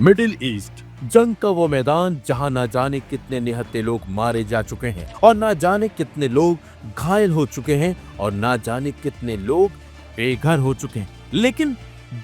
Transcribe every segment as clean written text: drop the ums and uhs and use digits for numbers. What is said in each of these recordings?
Middle east, जंग का वो मैदान जहां ना जाने कितने निहत्थे लोग मारे जा चुके हैं और ना जाने कितने लोग घायल हो चुके हैं और ना जाने कितने लोग बेघर हो चुके हैं। लेकिन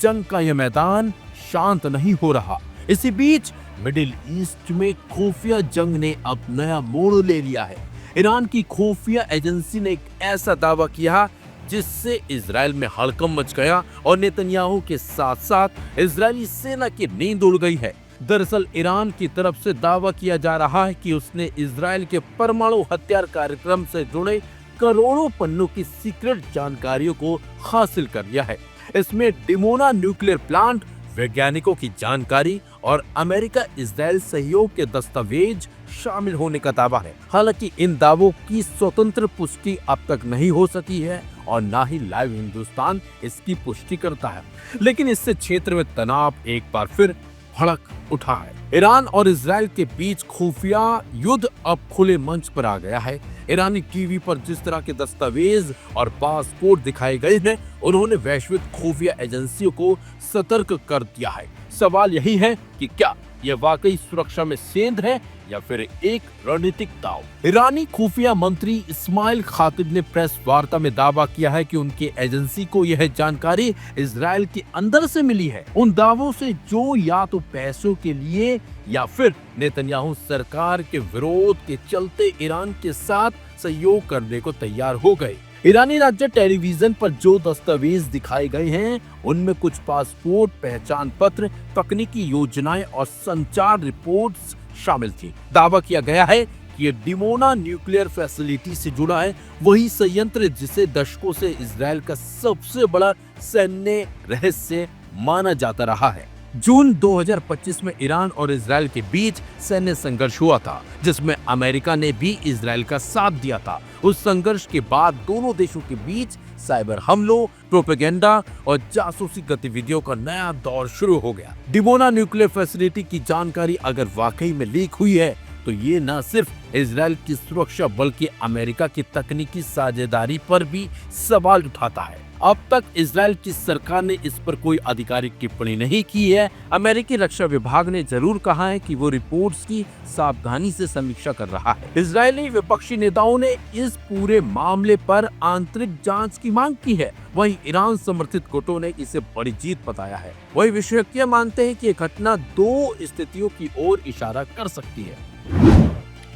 जंग का यह मैदान शांत नहीं हो रहा। इसी बीच मिडिल ईस्ट में खुफिया जंग ने अब नया मोड़ ले लिया है। ईरान की खुफिया एजेंसी ने एक ऐसा दावा किया जिससे इजराइल में हड़कंप मच गया और नेतन्याहू के साथ साथ इजरायली सेना की नींद उड़ गई है। दरअसल ईरान की तरफ से दावा किया जा रहा है कि उसने इजराइल के परमाणु हथियार कार्यक्रम से जुड़े करोड़ों पन्नों की सीक्रेट जानकारियों को हासिल कर लिया है। इसमें डिमोना न्यूक्लियर प्लांट, वैज्ञानिकों की जानकारी और अमेरिका इजराइल सहयोग के दस्तावेज शामिल होने का दावा है। हालांकि इन दावों की स्वतंत्र पुष्टि अब तक नहीं हो सकी है और ना ही लाइव हिंदुस्तान इसकी पुष्टि करता है। लेकिन इससे क्षेत्र में तनाव एक बार फिर भड़क उठा है। ईरान और इजराइल के बीच खुफिया युद्ध अब खुले मंच पर आ गया है। ईरानी टीवी पर जिस तरह के दस्तावेज और पासपोर्ट दिखाए गए हैं, उन्होंने वैश्विक खुफिया एजेंसियों को सतर्क कर दिया है। सवाल यही है कि क्या यह वाकई सुरक्षा में सेंध है या फिर एक रणनीतिक दाव। ईरानी खुफिया मंत्री इस्माइल खातिब ने प्रेस वार्ता में दावा किया है कि उनकी एजेंसी को यह जानकारी इजराइल के अंदर से मिली है। उन दावों से जो या तो पैसों के लिए या फिर नेतन्याहू सरकार के विरोध के चलते ईरान के साथ सहयोग करने को तैयार हो गए। ईरानी राज्य टेलीविजन पर जो दस्तावेज दिखाए गए हैं, उनमें कुछ पासपोर्ट, पहचान पत्र, तकनीकी योजनाएं और संचार रिपोर्ट्स शामिल थी। दावा किया गया है कि ये डिमोना न्यूक्लियर फैसिलिटी से जुड़ा है, वही संयंत्र जिसे दशकों से इजराइल का सबसे बड़ा सैन्य रहस्य माना जाता रहा है। जून 2025 में ईरान और इजराइल के बीच सैन्य संघर्ष हुआ था, जिसमें अमेरिका ने भी इजराइल का साथ दिया था। उस संघर्ष के बाद दोनों देशों के बीच साइबर हमलों, प्रोपेगेंडा और जासूसी गतिविधियों का नया दौर शुरू हो गया। डिमोना न्यूक्लियर फैसिलिटी की जानकारी अगर वाकई में लीक हुई है तो ये न सिर्फ इजराइल की सुरक्षा बल्कि अमेरिका की तकनीकी साझेदारी पर भी सवाल उठाता है। अब तक इजराइल की सरकार ने इस पर कोई आधिकारिक टिप्पणी नहीं की है। अमेरिकी रक्षा विभाग ने जरूर कहा है कि वो रिपोर्ट्स की सावधानी से समीक्षा कर रहा है। इजरायली विपक्षी नेताओं ने इस पूरे मामले पर आंतरिक जांच की मांग की है। वहीं ईरान समर्थित गुटों ने इसे बड़ी जीत बताया है। वहीं विशेषज्ञ मानते हैं कि ये घटना दो स्थितियों की ओर इशारा कर सकती है।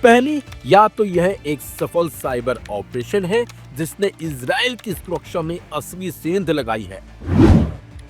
पहली, या तो यह एक सफल साइबर ऑपरेशन है जिसने इजराइल की सुरक्षा में असली सेंध लगाई है।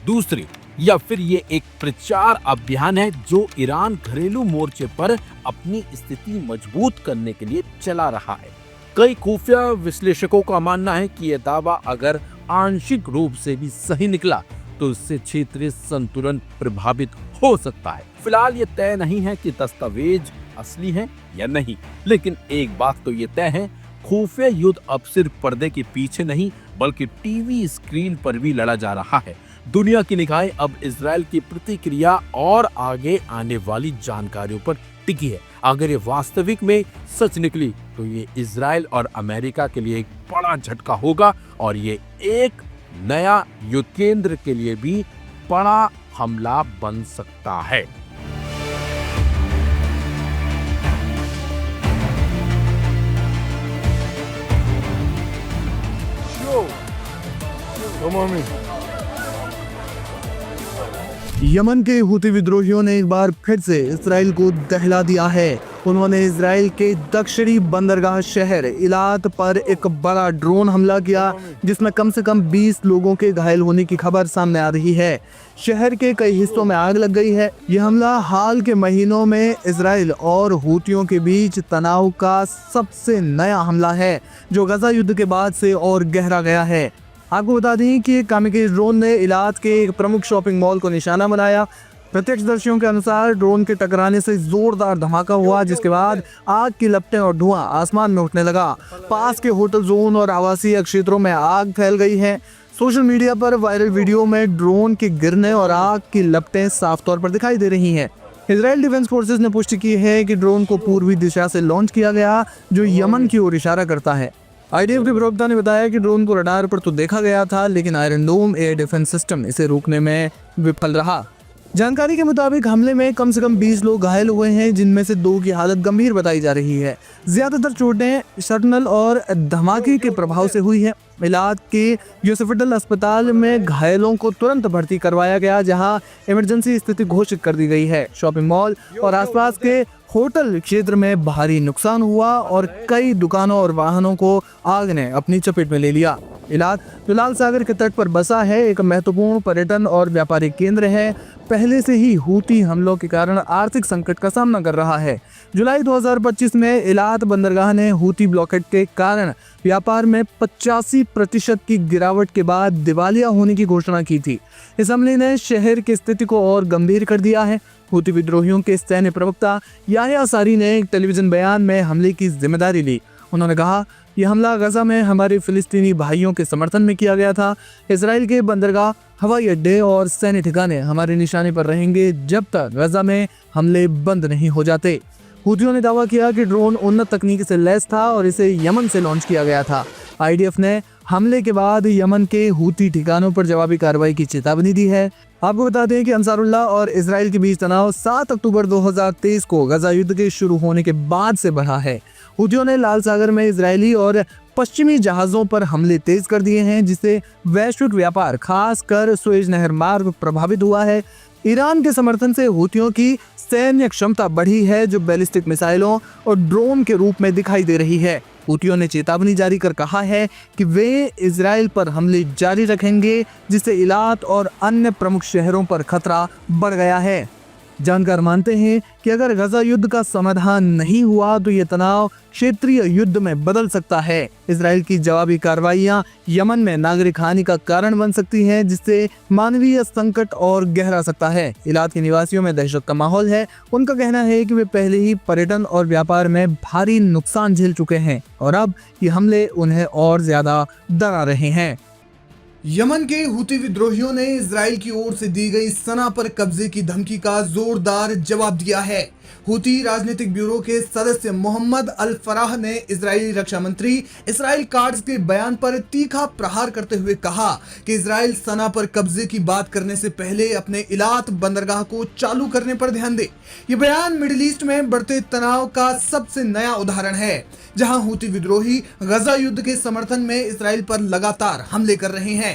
दूसरी, या फिर ये एक प्रचार अभियान है जो ईरान घरेलू मोर्चे पर अपनी स्थिति मजबूत करने के लिए चला रहा है। कई खुफिया विश्लेषकों का मानना है कि यह दावा अगर आंशिक रूप से भी सही निकला तो इससे क्षेत्रीय संतुलन प्रभावित हो सकता है। फिलहाल ये तय नहीं है कि दस्तावेज असली है या नहीं, लेकिन एक बात तो ये तय है, खुफिया युद्ध अब सिर्फ पर्दे के पीछे नहीं बल्कि टीवी स्क्रीन पर भी लड़ा जा रहा है। दुनिया की निगाहें अब इजराइल की प्रतिक्रिया और आगे आने वाली जानकारियों पर टिकी है। अगर ये वास्तविक में सच निकली तो ये इजराइल और अमेरिका के लिए एक बड़ा झटका होगा और ये एक नया युद्ध केंद्र के लिए भी बड़ा हमला बन सकता है। यमन के हुती विद्रोहियों ने एक बार फिर से इसराइल को दहला दिया है। उन्होंने इसराइल के दक्षिणी बंदरगाह शहर इलात पर एक बड़ा ड्रोन हमला किया, जिसमें कम से कम 20 लोगों के घायल होने की खबर सामने आ रही है। शहर के कई हिस्सों में आग लग गई है। यह हमला हाल के महीनों में इसराइल और हुतियों के बीच तनाव का सबसे नया हमला है, जो गजा युद्ध के बाद से और गहरा गया है। आपको बता दें कि कामिकी ड्रोन ने इलात के एक प्रमुख शॉपिंग मॉल को निशाना बनाया। प्रत्यक्षदर्शियों के अनुसार ड्रोन के टकराने से जोरदार धमाका हुआ, जिसके बाद आग की लपटें और धुआं आसमान में उठने लगा। पास के होटल जोन और आवासीय क्षेत्रों में आग फैल गई है। सोशल मीडिया पर वायरल वीडियो में ड्रोन के गिरने और आग की लपटें साफ तौर पर दिखाई दे रही हैं। इजराइल डिफेंस फोर्सेस ने पुष्टि की है कि ड्रोन को पूर्वी दिशा से लॉन्च किया गया, जो यमन की ओर इशारा करता है। आईडीएफ के प्रवक्ता ने बताया कि ड्रोन को रडार पर तो देखा गया था, लेकिन आयरन डोम एयर डिफेंस सिस्टम इसे रोकने में विफल रहा। जानकारी के मुताबिक हमले में कम से कम 20 लोग घायल हुए हैं, जिनमें से 2 की हालत गंभीर बताई जा रही है। ज्यादातर चोटें शटनल और धमाके के प्रभाव से हुई है। इलाद के यूसुफिटल अस्पताल में घायलों को तुरंत भर्ती करवाया गया, जहां इमरजेंसी स्थिति घोषित कर दी गई है। शॉपिंग मॉल और आसपास के होटल क्षेत्र में भारी नुकसान हुआ और कई दुकानों और वाहनों को आग ने अपनी चपेट में ले लिया। इलाद जो लाल सागर के तट पर बसा है, एक महत्वपूर्ण पर्यटन और व्यापारिक केंद्र है। पहले से ही हूती हमलों के कारण आर्थिक संकट का सामना कर रहा है। जुलाई 2025 में इलाद बंदरगाह ने हूती ब्लॉकेट के कारण व्यापार में 85% की गिरावट के बाद दिवालिया होने की घोषणा की थी। इस हमले ने शहर की स्थिति को और गंभीर कर दिया है। हूती विद्रोहियों के सैन्य प्रवक्ता याह्या सारी ने एक टेलीविजन बयान में हमले की जिम्मेदारी ली। उन्होंने कहा, यह हमला गजा में हमारे फिलिस्तीनी भाइयों के समर्थन में किया गया था। इजराइल के बंदरगाह, हवाई अड्डे और सैन्य ठिकाने हमारे निशाने पर रहेंगे जब तक गजा में हमले बंद नहीं हो जाते। हूतियों ने दावा किया कि ड्रोन उन्नत तकनीक से लैस था और इसे यमन से लॉन्च किया गया था। आईडीएफ ने हमले के बाद यमन के हूती ठिकानों पर जवाबी कार्रवाई की चेतावनी दी है। आपको बता दें कि अंसारुल्लाह और इजराइल के बीच तनाव 7 अक्टूबर 2023 को गजा युद्ध के शुरू होने के बाद से बढ़ा है। हूतियों ने लाल सागर में इजरायली और पश्चिमी जहाजों पर हमले तेज कर दिए हैं, जिससे वैश्विक व्यापार खासकर सुएज नहर मार्ग प्रभावित हुआ है। ईरान के समर्थन से हूतियों की सैन्य क्षमता बढ़ी है, जो बैलिस्टिक मिसाइलों और ड्रोन के रूप में दिखाई दे रही है। हूतियों ने चेतावनी जारी कर कहा है कि वे इजराइल पर हमले जारी रखेंगे, जिससे इलात और अन्य प्रमुख शहरों पर खतरा बढ़ गया है। जानकार मानते हैं कि अगर गजा युद्ध का समाधान नहीं हुआ तो ये तनाव क्षेत्रीय युद्ध में बदल सकता है। इजराइल की जवाबी कार्रवाइयां यमन में नागरिक हानि का कारण बन सकती हैं, जिससे मानवीय संकट और गहरा सकता है। इलाद के निवासियों में दहशत का माहौल है। उनका कहना है कि वे पहले ही पर्यटन और व्यापार में भारी नुकसान झेल चुके हैं और अब ये हमले उन्हें और ज्यादा डरा रहे हैं। यमन के हूती विद्रोहियों ने इजराइल की ओर से दी गई सना पर कब्जे की धमकी का जोरदार जवाब दिया है। हूती राजनीतिक ब्यूरो के सदस्य मोहम्मद अल फराह ने इजरायली रक्षा मंत्री इसराइल काट्ज के बयान पर तीखा प्रहार करते हुए कहा कि इजराइल सना पर कब्जे की बात करने से पहले अपने इलात बंदरगाह को चालू करने पर ध्यान दे। ये बयान मिडिल ईस्ट में बढ़ते तनाव का सबसे नया उदाहरण है, जहां हूती विद्रोही गजा युद्ध के समर्थन में इजराइल पर लगातार हमले कर रहे हैं।